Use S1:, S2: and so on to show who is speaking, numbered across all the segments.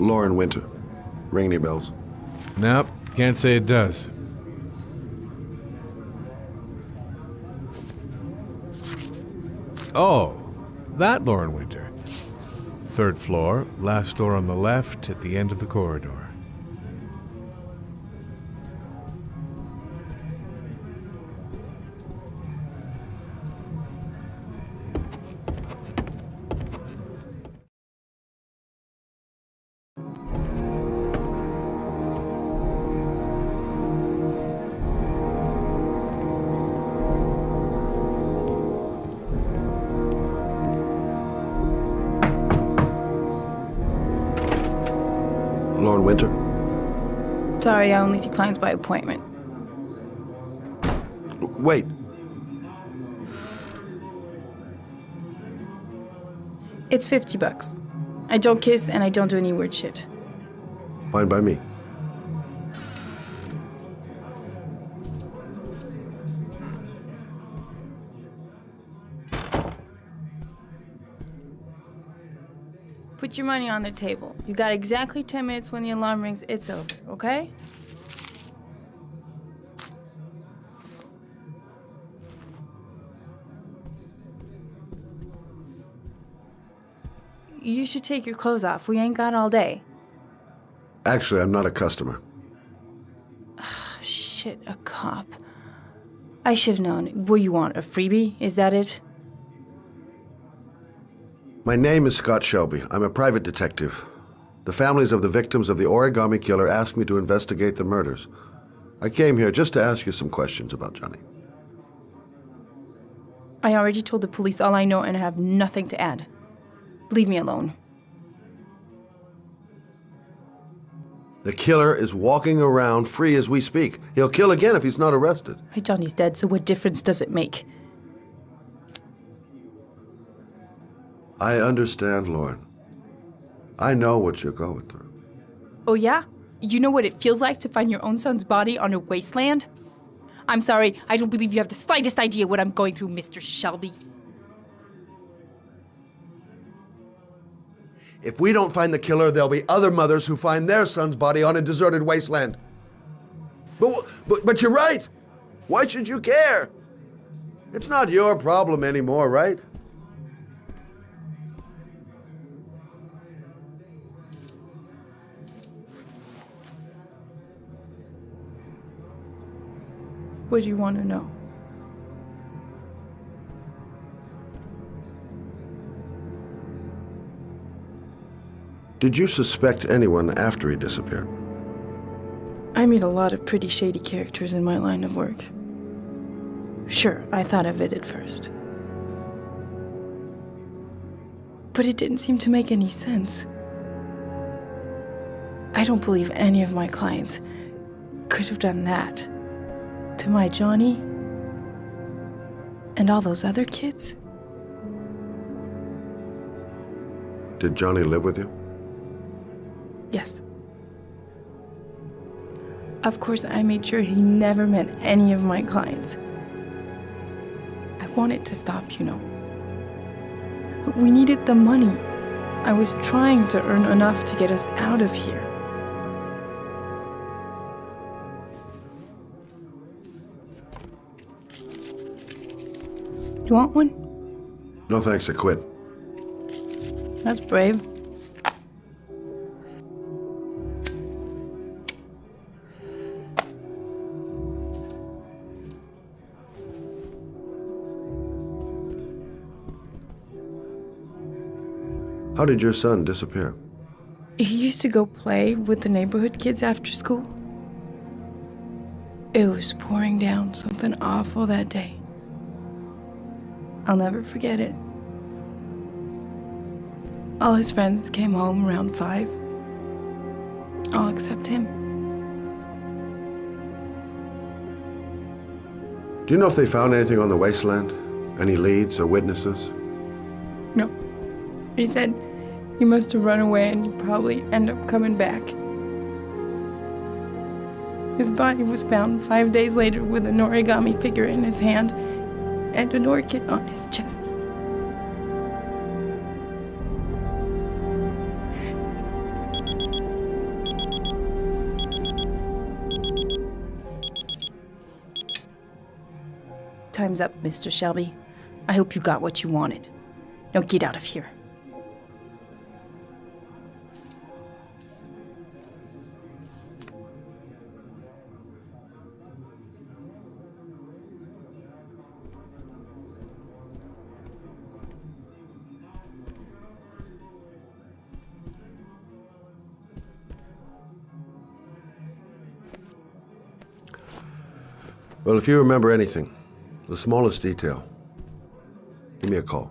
S1: Lauren Winter. Ring any bells?
S2: Nope, can't say it does. Oh, that Lauren Winter. 3rd floor, last door on the left at the end of the corridor.
S1: Lauren Winter?
S3: Sorry, I only see clients by appointment.
S1: Wait.
S3: It's $50. I don't kiss and I don't do any weird shit.
S1: Fine by me.
S3: Put your money on the table. You got exactly 10 minutes. When the alarm rings, it's over, okay? You should take your clothes off. We ain't got all day.
S1: Actually, I'm not a customer.
S3: Shit, a cop. I should've known. What do you want, a freebie? Is that it?
S1: My name is Scott Shelby. I'm a private detective. The families of the victims of the origami killer asked me to investigate the murders. I came here just to ask you some questions about Johnny.
S3: I already told the police all I know and I have nothing to add. Leave me alone.
S1: The killer is walking around free as we speak. He'll kill again if he's not arrested.
S3: My Johnny's dead, so what difference does it make?
S1: I understand, Lauren. I know what you're going through.
S3: Oh yeah? You know what it feels like to find your own son's body on a wasteland? I'm sorry, I don't believe you have the slightest idea what I'm going through, Mr. Shelby.
S1: If we don't find the killer, there'll be other mothers who find their son's body on a deserted wasteland. But you're right. Why should you care? It's not your problem anymore, right?
S3: What do you want to know?
S1: Did you suspect anyone after he disappeared?
S3: I meet a lot of pretty shady characters in my line of work. Sure, I thought of it at first. But it didn't seem to make any sense. I don't believe any of my clients could have done that to my Johnny and all those other kids.
S1: Did Johnny live with you?
S3: Yes. Of course, I made sure he never met any of my clients. I wanted to stop, you know. But we needed the money. I was trying to earn enough to get us out of here. You want one?
S1: No thanks, I quit.
S3: That's brave.
S1: How did your son disappear?
S3: He used to go play with the neighborhood kids after school. It was pouring down something awful that day. I'll never forget it. All his friends came home around 5. All except him.
S1: Do you know if they found anything on the wasteland? Any leads or witnesses?
S3: No. He said he must have run away and he'd probably end up coming back. His body was found 5 days later with an origami figure in his hand and an orchid on his chest. time's up, Mr. Shelby. I hope you got what you wanted. Now get out of here.
S1: Well, if you remember anything, the smallest detail, give me a call.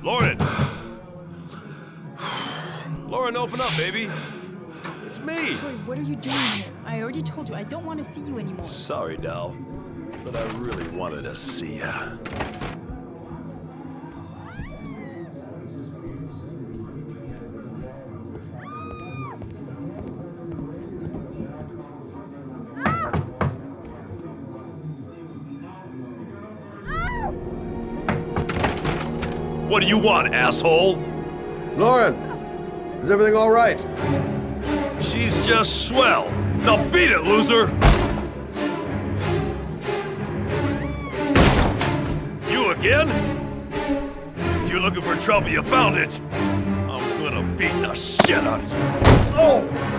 S4: Lauren! Lauren, open up, baby. It's me.
S3: Troy, what are you doing here? I already told you I don't want to see you anymore.
S4: Sorry, Dal, but I really wanted to see ya. What do you want, asshole?
S1: Lauren, is everything all right?
S4: She's just swell. Now beat it, loser! You again? If you're looking for trouble, you found it. I'm gonna beat the shit out of you. Oh!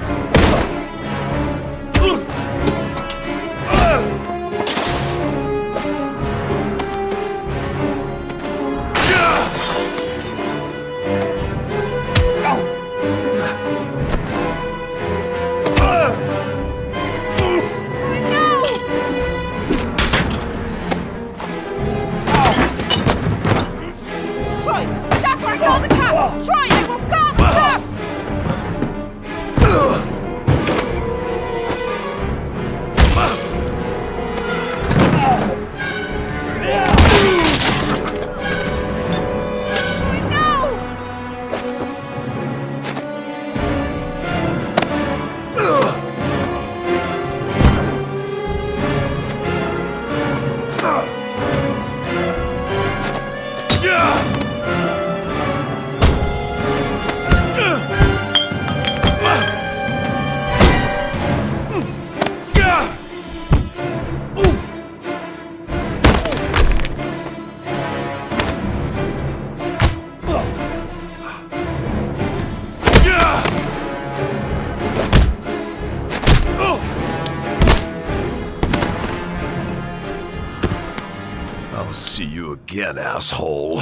S4: I'll see you again, asshole.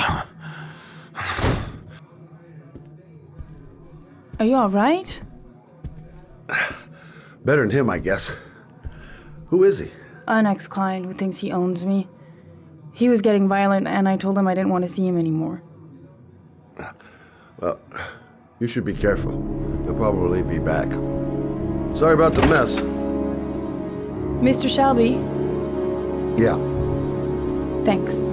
S3: Are you all right?
S1: Better than him, I guess. Who is he?
S3: An ex-client who thinks he owns me. He was getting violent, and I told him I didn't want to see him anymore.
S1: Well, you should be careful. He'll probably be back. Sorry about the mess.
S3: Mr. Shelby,
S1: Yeah.
S3: thanks.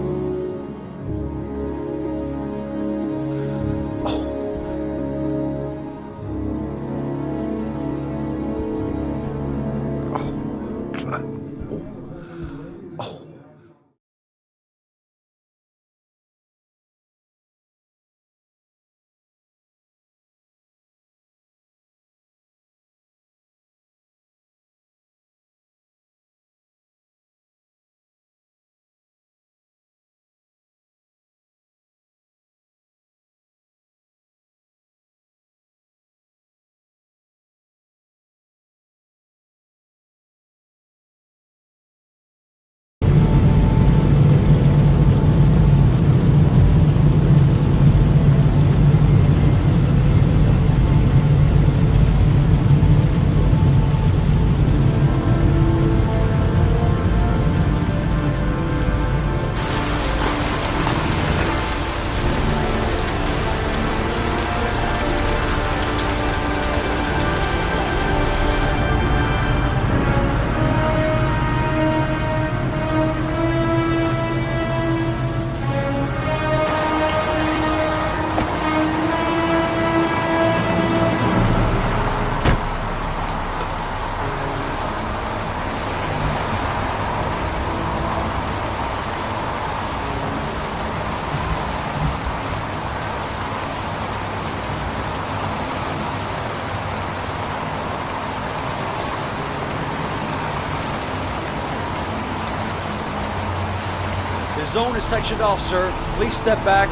S5: zone is sectioned off, sir. Please step back.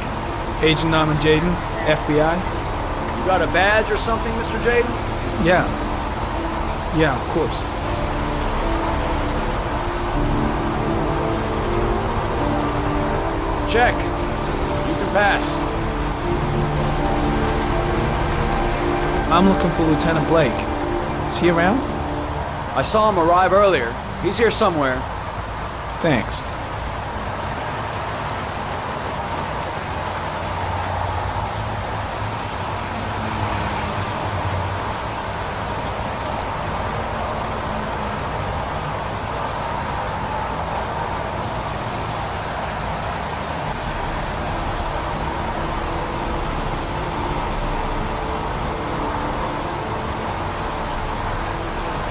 S6: Agent Norman Jaden, FBI?
S5: You got a badge or something, Mr. Jaden?
S6: Yeah. Yeah, of course.
S5: Check. You can pass.
S6: I'm looking for Lieutenant Blake. Is he around?
S5: I saw him arrive earlier. He's here somewhere.
S6: Thanks.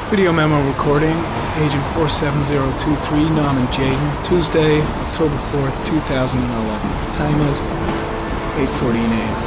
S6: Video memo recording, Agent 47023, Norman Jaden, Tuesday, October 4th, 2011. Time is 8:14 a.m.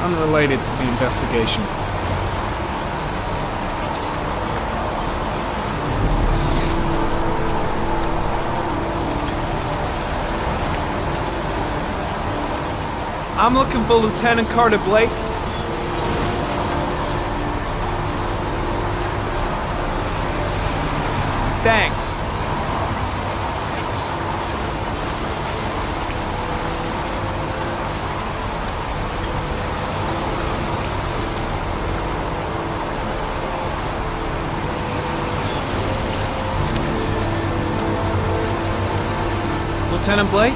S6: Unrelated to the investigation. I'm looking for Lieutenant Carter Blake. Thanks. Lieutenant Blake?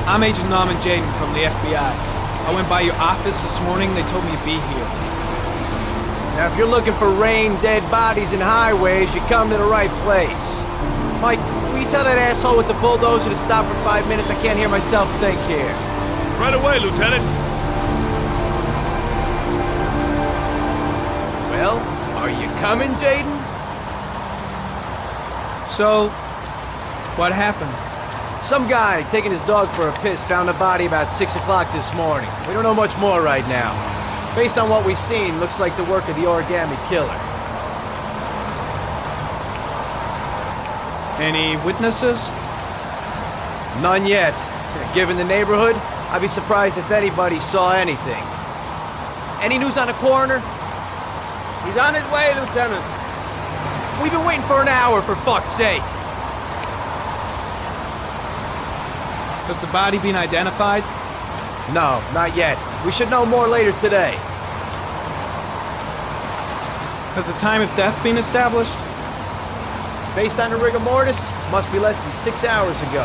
S6: I'm Agent Norman Jaden from the FBI. I went by your office this morning. They told me to be here.
S5: Now, if you're looking for rain, dead bodies, and highways, you come to the right place. Mike, will you tell that asshole with the bulldozer to stop for 5 minutes? I can't hear myself think here.
S4: Right away, Lieutenant.
S5: Well, are you coming, Jaden?
S6: So, what happened?
S5: Some guy taking his dog for a piss found a body about 6 o'clock this morning. We don't know much more right now. Based on what we've seen, looks like the work of the origami killer.
S6: Any witnesses?
S5: None yet. Given the neighborhood, I'd be surprised if anybody saw anything. Any news on the coroner? He's on his way, Lieutenant. We've been waiting for an hour, for fuck's sake.
S6: Has the body been identified?
S5: No, not yet. We should know more later today.
S6: Has the time of death been established?
S5: Based on the rigor mortis, must be less than 6 hours ago.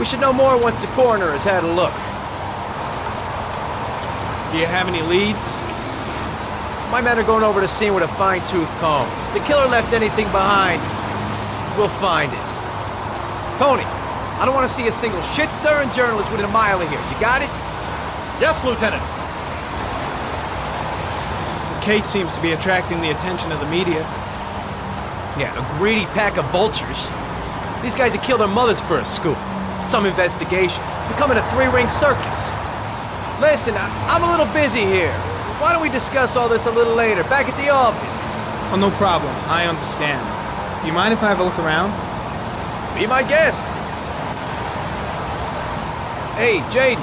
S5: We should know more once the coroner has had a look.
S6: Do you have any leads?
S5: My men are going over the scene with a fine-tooth comb. If the killer left anything behind, we'll find it. Tony, I don't want to see a single shit-stirring journalist within a mile of here. You got it?
S4: Yes, Lieutenant.
S6: The case seems to be attracting the attention of the media.
S5: Yeah, a greedy pack of vultures. These guys have killed their mothers for a scoop. Some investigation. It's becoming a three-ring circus. Listen, I'm a little busy here. Why don't we discuss all this a little later, back at the office?
S6: Oh, no problem. I understand. Do you mind if I have a look around?
S5: Be my guest. Hey, Jaden,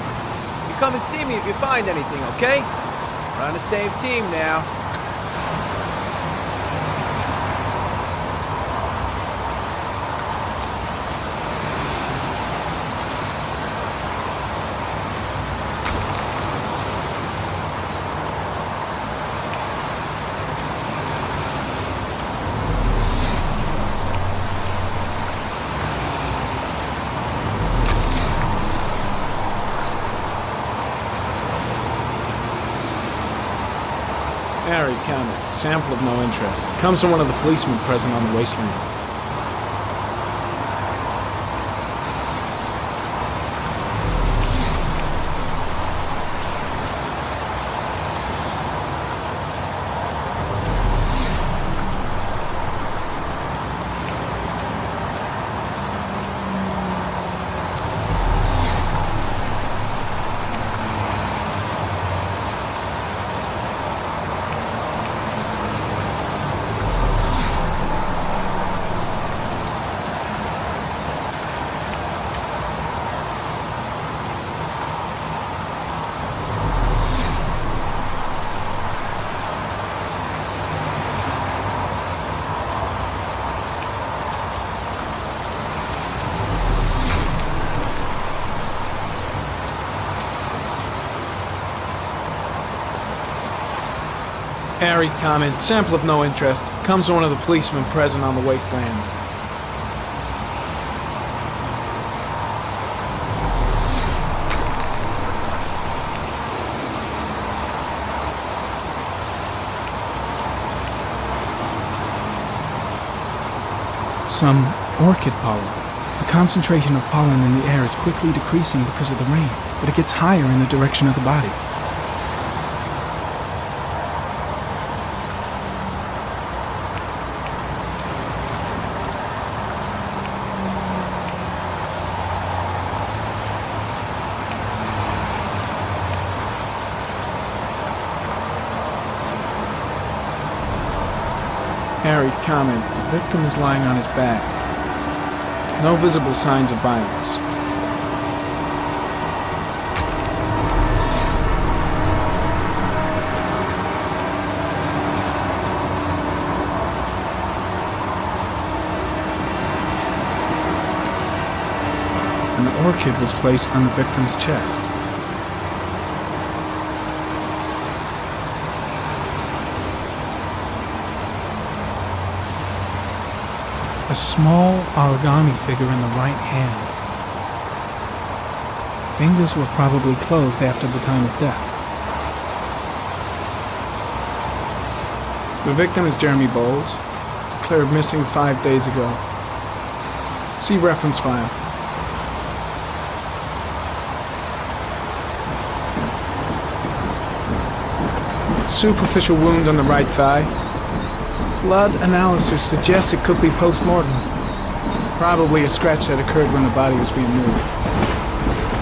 S5: you come and see me if you find anything, okay? We're on the same team now.
S6: Harry County. Sample of no interest. Comes from one of the policemen present on the wasteland. Harry comment, sample of no interest. Comes from one of the policemen present on the wasteland. Some orchid pollen. The concentration of pollen in the air is quickly decreasing because of the rain, but it gets higher in the direction of the body. Harry comment, the victim is lying on his back. No visible signs of violence. An orchid was placed on the victim's chest. A small origami figure in the right hand. Fingers were probably closed after the time of death. The victim is Jeremy Bowles, declared missing 5 days ago. See reference file. Superficial wound on the right thigh. Blood analysis suggests it could be post-mortem. Probably a scratch that occurred when the body was being moved.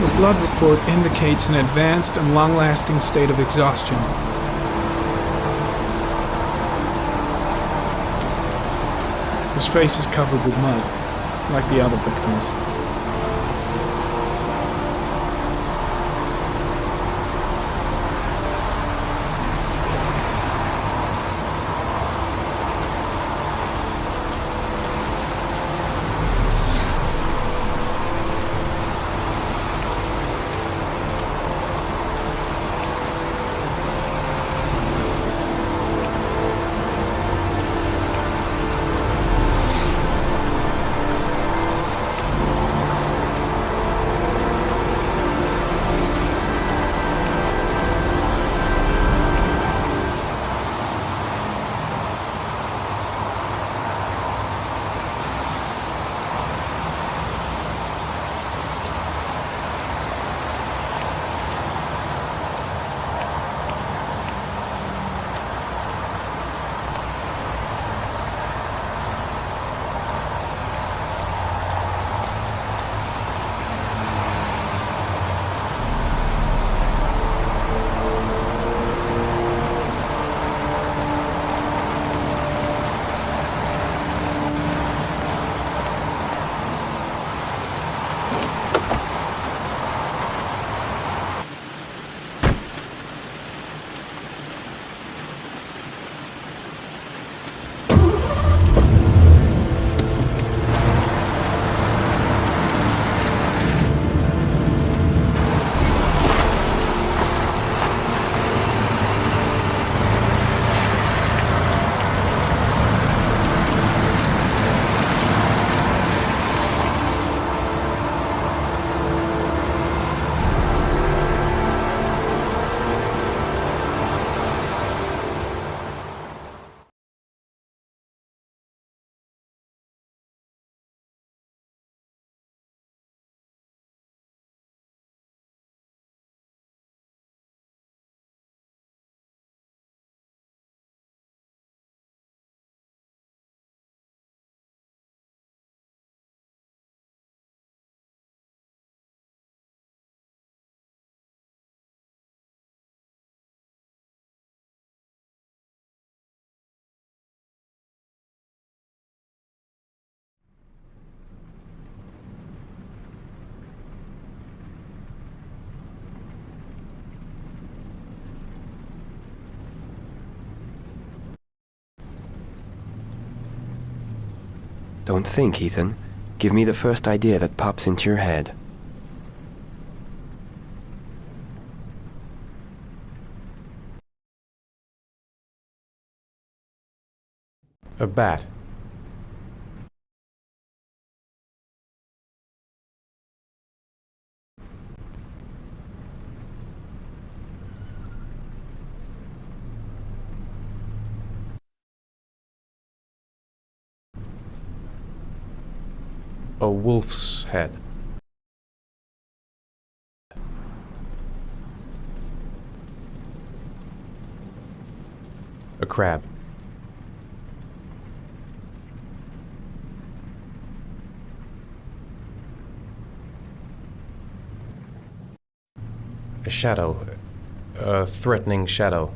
S6: The blood report indicates an advanced and long-lasting state of exhaustion. His face is covered with mud, like the other victims.
S7: Don't think, Ethan. Give me the first idea that pops into your head.
S2: A bat. A wolf's head. A crab. A shadow. A threatening shadow.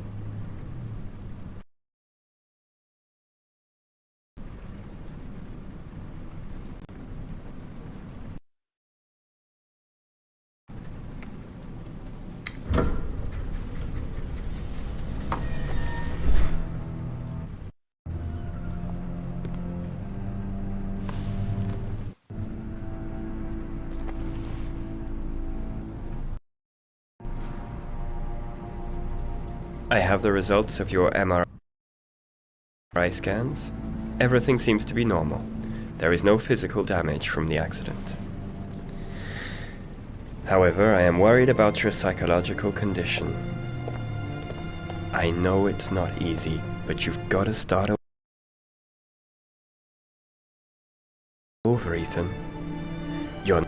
S7: I have the results of your MRI scans. Everything seems to be normal. There is no physical damage from the accident. However, I am worried about your psychological condition. I know it's not easy, but you've got to start over, Ethan. You're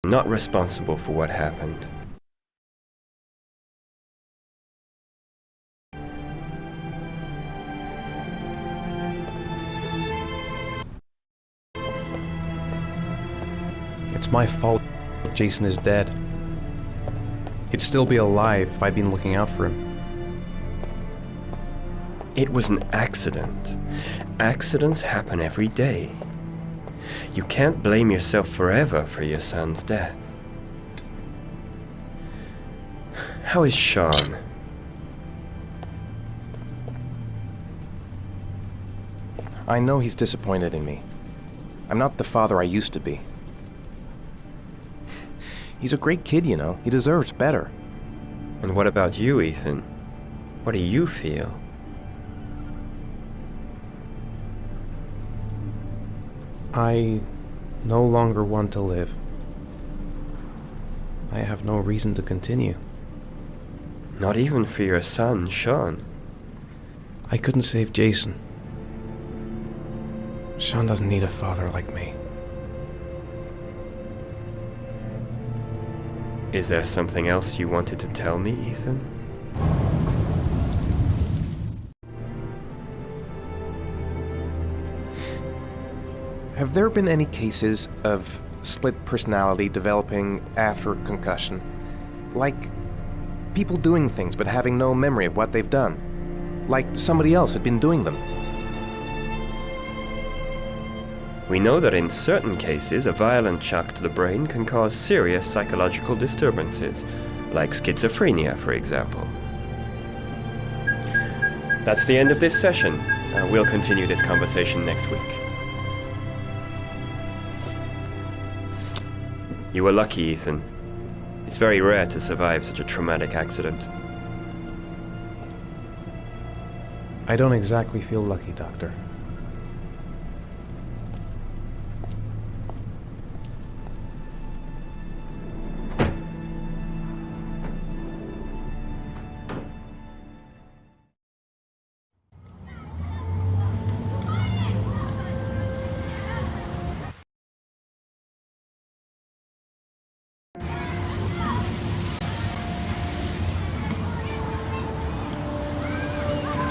S7: not responsible for what happened.
S8: It's my fault Jason is dead. He'd still be alive if I'd been looking out for him.
S7: It was an accident. Accidents happen every day. You can't blame yourself forever for your son's death. How is Sean?
S8: I know he's disappointed in me. I'm not the father I used to be. He's a great kid, you know. He deserves better.
S7: And what about you, Ethan? What do you feel?
S8: I no longer want to live. I have no reason to continue.
S7: Not even for your son, Sean.
S8: I couldn't save Jason. Sean doesn't need a father like me.
S7: Is there something else you wanted to tell me, Ethan?
S8: Have there been any cases of split personality developing after concussion? Like people doing things but having no memory of what they've done? Like somebody else had been doing them?
S7: We know that in certain cases, a violent shock to the brain can cause serious psychological disturbances, like schizophrenia, for example. That's the end of this session. We'll continue this conversation next week. You were lucky, Ethan. It's very rare to survive such a traumatic accident.
S8: I don't exactly feel lucky, Doctor.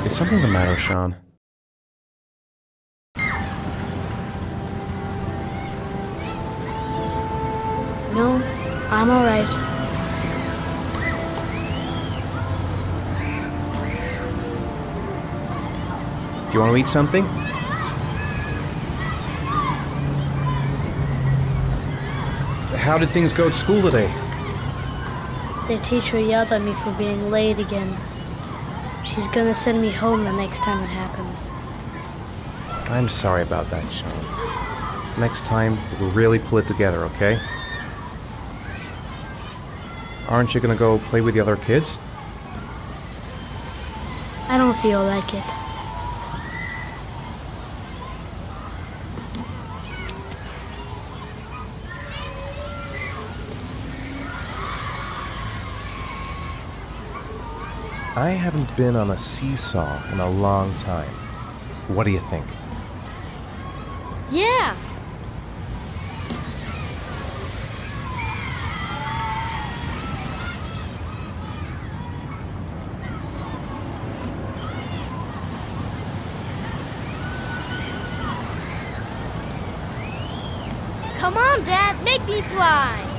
S8: Is something the matter, Sean?
S9: No, I'm all right.
S8: Do you want to eat something? How did things go at school today?
S9: The teacher yelled at me for being late again. She's gonna send me home the next time it happens.
S8: I'm sorry about that, Sean. Next time, we'll really pull it together, okay? Aren't you gonna go play with the other kids?
S9: I don't feel like it.
S8: I haven't been on a seesaw in a long time. What do you think?
S9: Yeah! Come on, Dad, make me fly!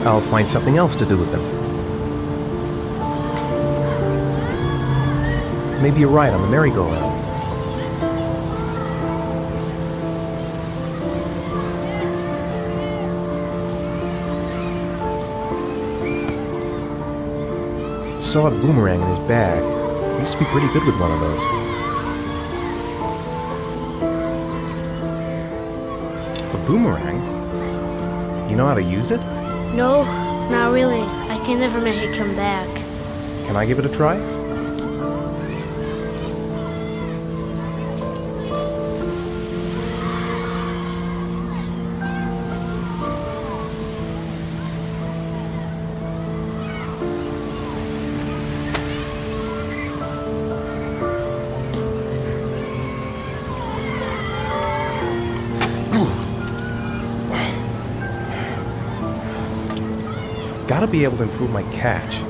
S8: I'll find something else to do with him. Maybe a ride on the merry-go-round. Saw a boomerang in his bag. He used to be pretty good with one of those. A boomerang? You know how to use it?
S9: No, not really. I can never make it come back.
S8: Can I give it a try? Gotta be able to improve my catch.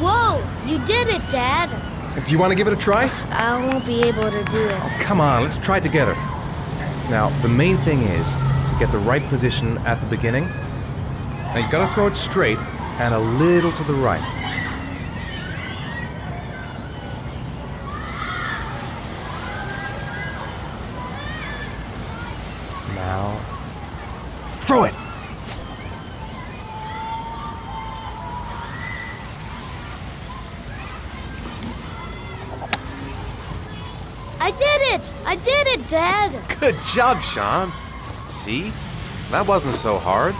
S9: Whoa! You did it, Dad!
S8: Do you want to give it a try?
S9: I won't be able to do it.
S8: Come on, let's try it together. Now, the main thing is to get the right position at the beginning. Now, you gotta throw it straight and a little to the right. Now, throw it!
S9: I did it! I did it, Dad!
S8: Good job, Sean. See? That wasn't so hard.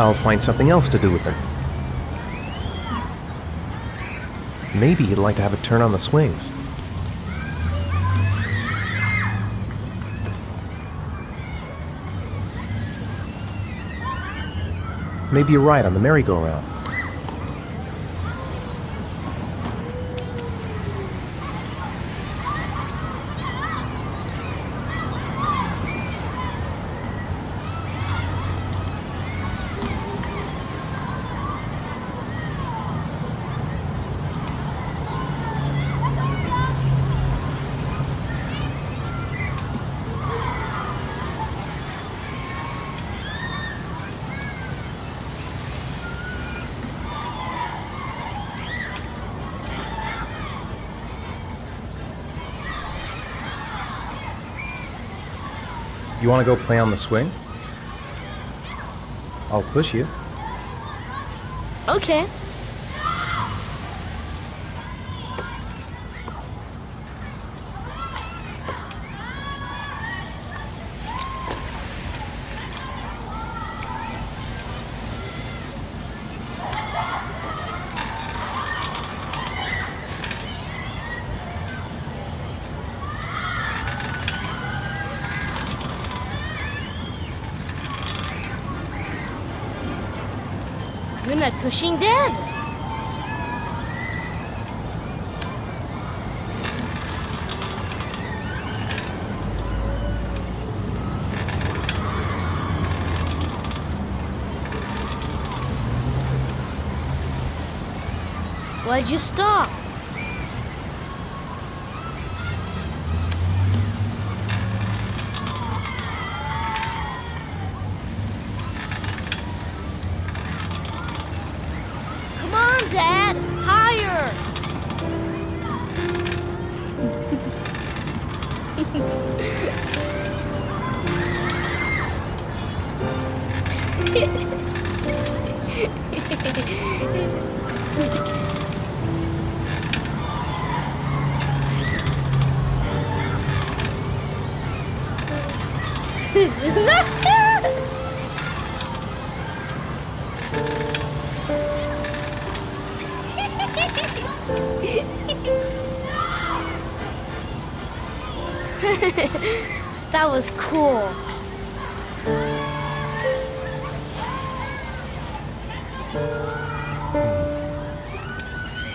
S8: I'll find something else to do with him. Maybe he'd like to have a turn on the swings. Maybe a ride on the merry-go-round. You want to go play on the swing? I'll push you.
S9: Okay. You're not pushing, Dad. Why'd you stop? Come on, Dad! Higher! That was cool.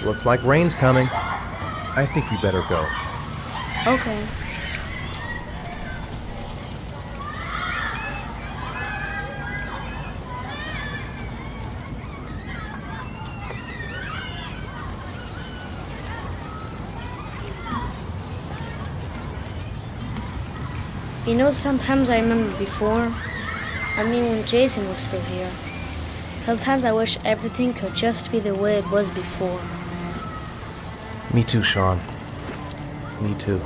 S8: Looks like rain's coming. I think we better go.
S9: Okay. You know, sometimes I remember before. I mean, when Jason was still here. Sometimes I wish everything could just be the way it was before.
S8: Me too, Sean. Me too.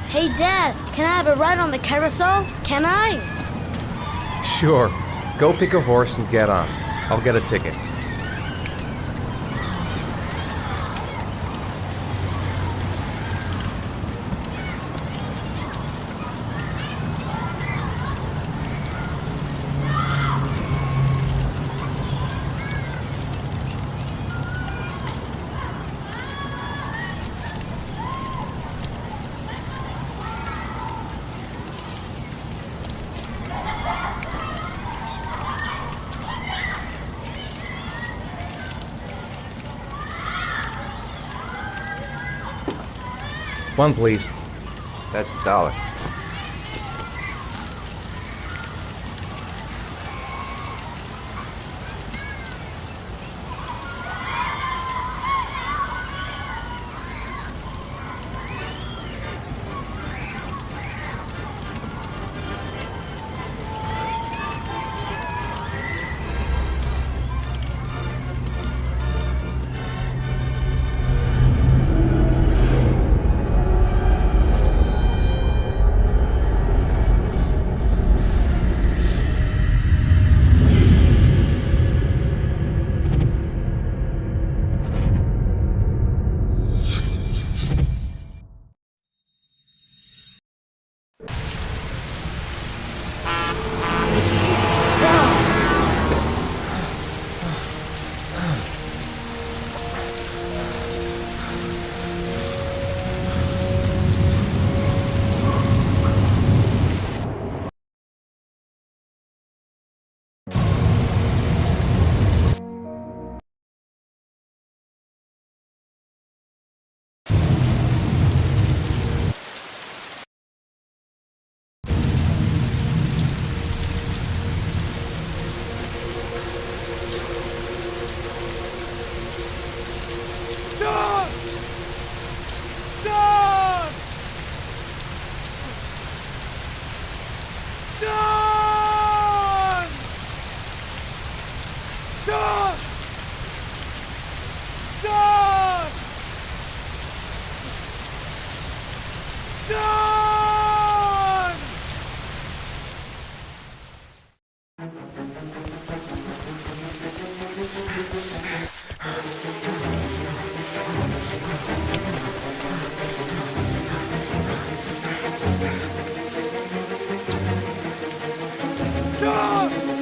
S9: Hey, Dad, can I have a ride on the carousel? Can I?
S8: Sure. Go pick a horse and get on. I'll get a ticket. One, please. That's $1.
S5: Ah!